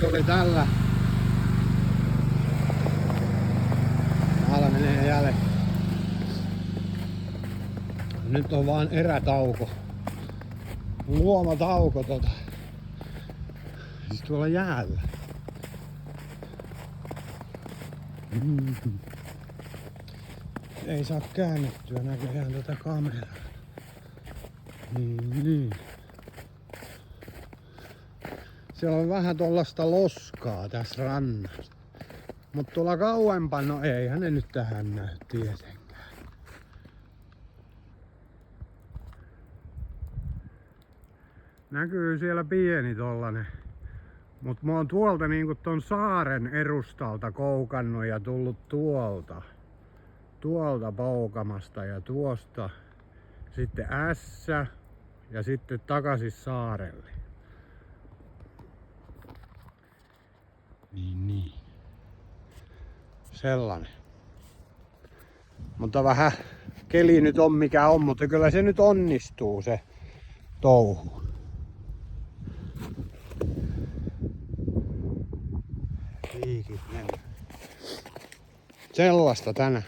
tuli tällä. Täällä menee jälleen. Nyt on vaan erätauko. Luomatauko siis tuolla jäällä. Ei saa käännettyä näköjään tätä kameraa. Niin. Siellä on vähän tollasta loskaa tässä rannassa. Mut tuolla kauempana, no eihän ne nyt tähän näy tietenkään. Näkyy siellä pieni tollanen. Mut mä oon tuolta niinku ton saaren edustalta koukannut ja tullut tuolta poukamasta ja tuosta sitten Ässä ja sitten takaisin saarelle. Niin. Sellainen. Mutta vähän keli nyt on mikä on, mutta kyllä se nyt onnistuu se touhu. Liikit mennä. Sellaista tänään.